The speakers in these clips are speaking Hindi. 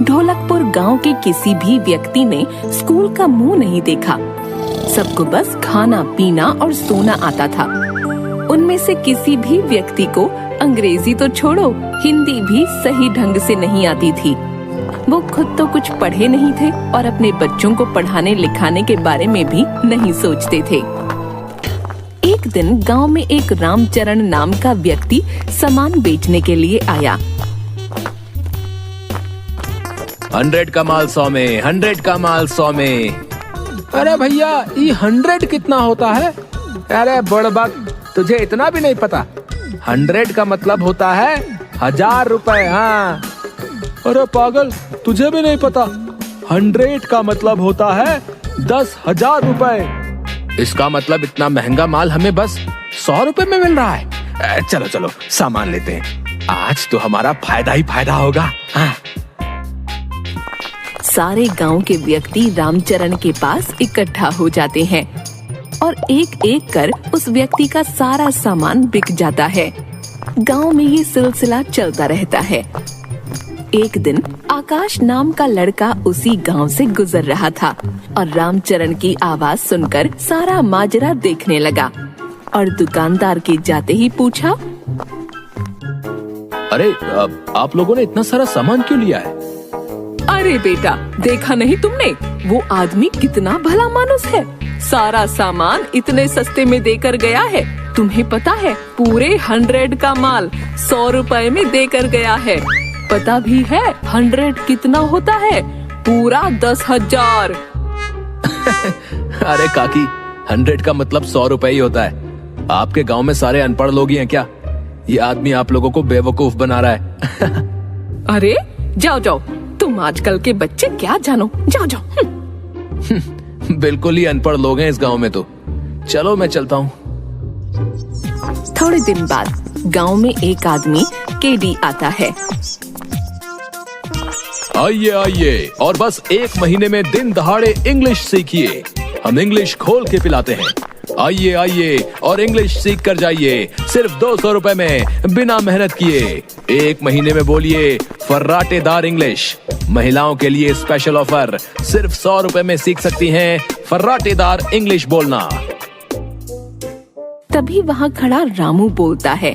ढोलकपुर गांव के किसी भी व्यक्ति ने स्कूल का मुंह नहीं देखा। सबको बस खाना पीना और सोना आता था। उनमें से किसी भी व्यक्ति को अंग्रेजी तो छोड़ो, हिंदी भी सही ढंग से नहीं आती थी। वो खुद तो कुछ पढ़े नहीं थे और अपने बच्चों को पढ़ाने लिखाने के बारे में भी नहीं सोचते थे। एक दिन गांव में एक रामचरण नाम का व्यक्ति सामान बेचने के लिए आया। 100 का माल 100 में, 100 का माल 100 में। अरे भैया, ये 100 कितना होता है? अरे बड़बक, तुझे इतना भी नहीं पता। 100 का मतलब होता है 1000 रुपए। हाँ। अरे पागल, तुझे भी नहीं पता? 100 का मतलब होता है 10,000 रुपए। इसका मतलब इतना महंगा माल हमें बस 100 रुपए में मिल रहा है। चलो चलो सामान लेते हैं, आज तो हमारा फायदा ही फायदा होगा। हाँ। सारे गांव के व्यक्ति रामचरण के पास इकट्ठा हो जाते हैं और एक एक कर उस व्यक्ति का सारा सामान बिक जाता है। गांव में ये सिलसिला चलता रहता है। एक दिन आकाश नाम का लड़का उसी गांव से गुजर रहा था और रामचरण की आवाज सुनकर सारा माजरा देखने लगा और दुकानदार के जाते ही पूछा, अरे आप लोगों ने इतना सारा सामान क्यों लिया है? अरे बेटा, देखा नहीं तुमने? वो आदमी कितना भला मानुस है। सारा सामान इतने सस्ते में देकर गया है। तुम्हें पता है, पूरे 100 का माल 100 रुपए में देकर गया है। पता भी है 100 कितना होता है? पूरा 10,000। अरे काकी, 100 का मतलब 100 रुपए ही होता है। आपके गांव में सारे अनपढ़ लोग ही हैं क्या? ये आदमी आप लोगों को बेवकूफ बना रहा है। अरे जाओ जाओ, तुम आजकल के बच्चे क्या जानो, जाओ जाओ। बिल्कुल ही अनपढ़ लोग हैं इस गांव में तो। चलो मैं चलता हूँ। थोड़े दिन बाद गांव में एक आदमी केडी आता है। आइए आइए और बस 1 महीने में दिन दहाड़े इंग्लिश सीखिए। हम इंग्लिश खोल के पिलाते हैं। आइए आइए और इंग्लिश सीख कर जाइए, सिर्फ 200 रुपए में, बिना मेहनत किए। 1 महीने में बोलिए फर्राटेदार इंग्लिश। महिलाओं के लिए स्पेशल ऑफर, सिर्फ 100 रुपए में सीख सकती हैं फर्राटेदार इंग्लिश बोलना। तभी वहाँ खड़ा रामू बोलता है,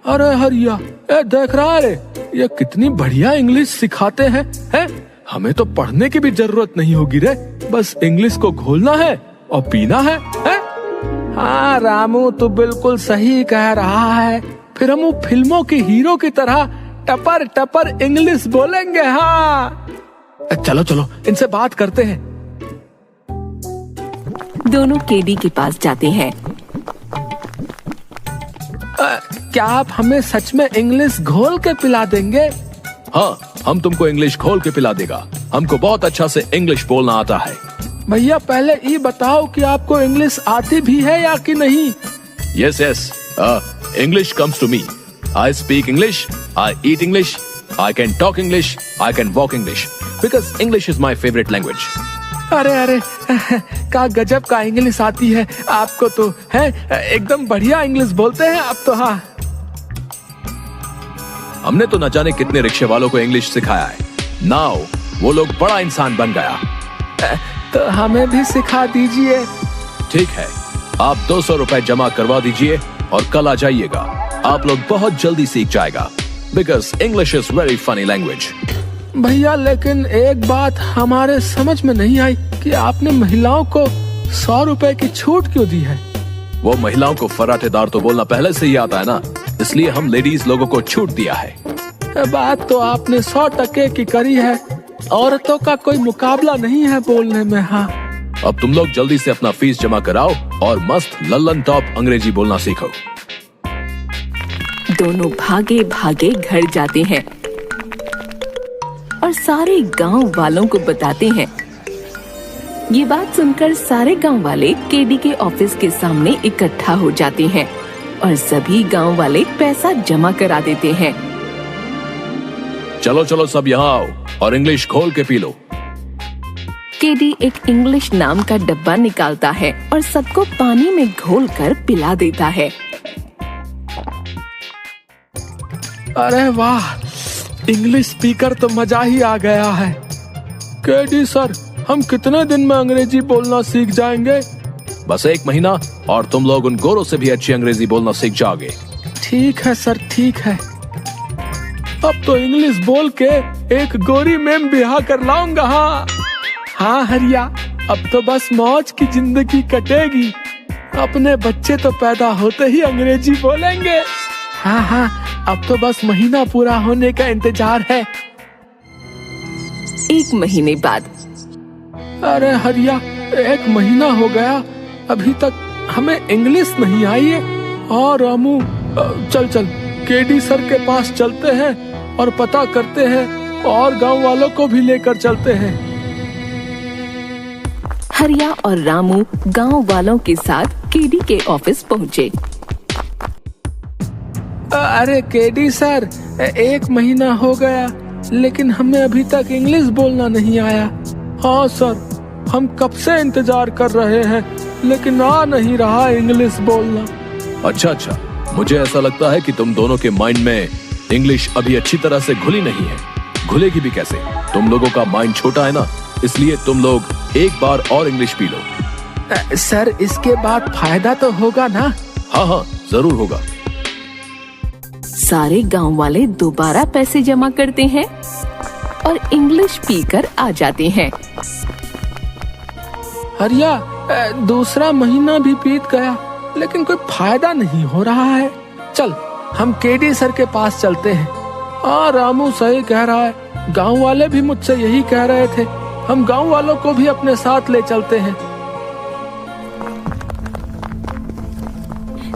अरे हरिया, देख रहा है ये कितनी बढ़िया इंग्लिश सिखाते हैं। हमें तो पढ़ने की भी जरूरत नहीं होगी रे, बस इंग्लिश को घोलना है और पीना है। हाँ रामू, तू बिल्कुल सही कह रहा है। फिर हम फिल्मों के हीरो की तरह टपर टपर इंग्लिश बोलेंगे। हाँ चलो चलो इनसे बात करते हैं। दोनों केडी के पास जाते हैं। क्या आप हमें सच में इंग्लिश घोल के पिला देंगे? हाँ, हम तुमको इंग्लिश खोल के पिला देगा। हमको बहुत अच्छा से इंग्लिश बोलना आता है। भैया पहले ये बताओ कि आपको इंग्लिश आती भी है या कि नहीं? Yes, yes. English comes to me. I speak English. I eat English. I can talk English. I can walk English. Because English is my favorite language. अरे अरे, क्या गजब का इंग्लिश आती है आपको तो, है एकदम बढ़िया इंग्लिश बोलते हैं आप तो। हाँ, हमने तो न जाने कितने रिक्शे वालों को इंग्लिश सिखाया है। नाउ वो लोग बड़ा इंसान बन गया। तो हमें भी सिखा दीजिए। ठीक है, आप 200 रुपए जमा करवा दीजिए और कल आ जाइएगा। आप लोग बहुत जल्दी सीख जाएगा। Because English is very funny language. भैया लेकिन एक बात हमारे समझ में नहीं आई कि आपने महिलाओं को 100 रुपए की छूट क्यों दी है? वो महिलाओं को फर्राटेदार तो बोलना पहले से ही आता है ना, इसलिए हम लेडीज लोगों को छूट दिया है। बात तो आपने 100% की करी है। औरतों का कोई मुकाबला नहीं है बोलने में। हाँ, अब तुम लोग जल्दी से अपना फीस जमा कराओ और मस्त लल्लन टॉप अंग्रेजी बोलना सीखो। दोनों भागे भागे घर जाते हैं और सारे गांव वालों को बताते हैं। ये बात सुनकर सारे गांव वाले केडी के ऑफिस के सामने इकट्ठा हो जाते हैं और सभी गांव वाले पैसा जमा करा देते हैं। चलो चलो सब यहाँ आओ और इंग्लिश खोल के पी लो। केडी एक इंग्लिश नाम का डब्बा निकालता है और सबको पानी में घोलकर पिला देता है। अरे वाह, इंग्लिश स्पीकर तो मजा ही आ गया है। केडी सर, हम कितने दिन में अंग्रेजी बोलना सीख जाएंगे? बस 1 महीना और तुम लोग उन गोरों से भी अच्छी अंग्रेजी बोलना सीख जाओगे। ठीक है सर, ठीक है। अब तो इंग्लिश बोल के एक गोरी मैम ब्याह कर लाऊंगा। हाँ हरिया, अब तो बस मौज की जिंदगी कटेगी। अपने बच्चे तो पैदा होते ही अंग्रेजी बोलेंगे। हाँ, अब तो बस महीना पूरा होने का इंतजार है। 1 महीने बाद। अरे हरिया, 1 महीना हो गया, अभी तक हमें इंग्लिश नहीं आई है। और रामू, चल केडी सर के पास चलते हैं और पता करते हैं और गांव वालों को भी लेकर चलते हैं। हरिया और रामू गांव वालों के साथ केडी के ऑफिस पहुँचे। अरे केडी सर, 1 महीना हो गया लेकिन हमें अभी तक इंग्लिश बोलना नहीं आया। हाँ सर, हम कब से इंतजार कर रहे हैं लेकिन आ नहीं रहा इंग्लिश बोलना। अच्छा, मुझे ऐसा लगता है कि तुम दोनों के माइंड में इंग्लिश अभी अच्छी तरह से घुली नहीं है। घुलेगी भी कैसे? तुम लोगों का माइंड छोटा है ना, इसलिए तुम लोग एक बार और इंग्लिश पी लो। सर, इसके बाद फायदा तो होगा ना? हाँ, जरूर होगा। सारे गांव वाले दोबारा पैसे जमा करते हैं और इंग्लिश पीकर आ जाते हैं। हरिया, दूसरा महीना भी बीत गया लेकिन कोई फायदा नहीं हो रहा है। चल, हम केडी सर के पास चलते हैं। हाँ, रामू सही कह रहा है, गांव वाले भी मुझसे यही कह रहे थे। हम गांव वालों को भी अपने साथ ले चलते हैं।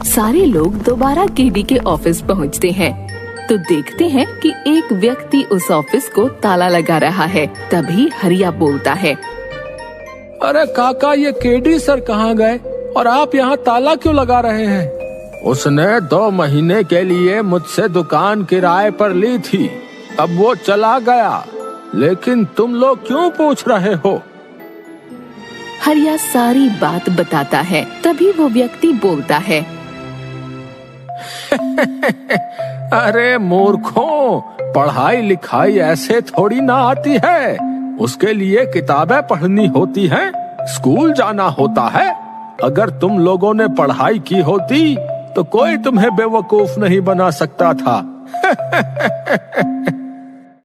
सारे लोग दोबारा केडी के ऑफिस पहुंचते हैं तो देखते हैं कि एक व्यक्ति उस ऑफिस को ताला लगा रहा है। तभी हरिया बोलता है, अरे काका, ये केडी सर कहाँ गए और आप यहाँ ताला क्यों लगा रहे हैं? उसने 2 महीने के लिए मुझसे दुकान किराए पर ली थी, अब वो चला गया, लेकिन तुम लोग क्यों पूछ रहे हो? हरिया सारी बात बताता है। तभी वो व्यक्ति बोलता है, अरे मूर्खों, पढ़ाई लिखाई ऐसे थोड़ी ना आती है। उसके लिए किताबें पढ़नी होती हैं, स्कूल जाना होता है। अगर तुम लोगों ने पढ़ाई की होती तो कोई तुम्हें बेवकूफ नहीं बना सकता था।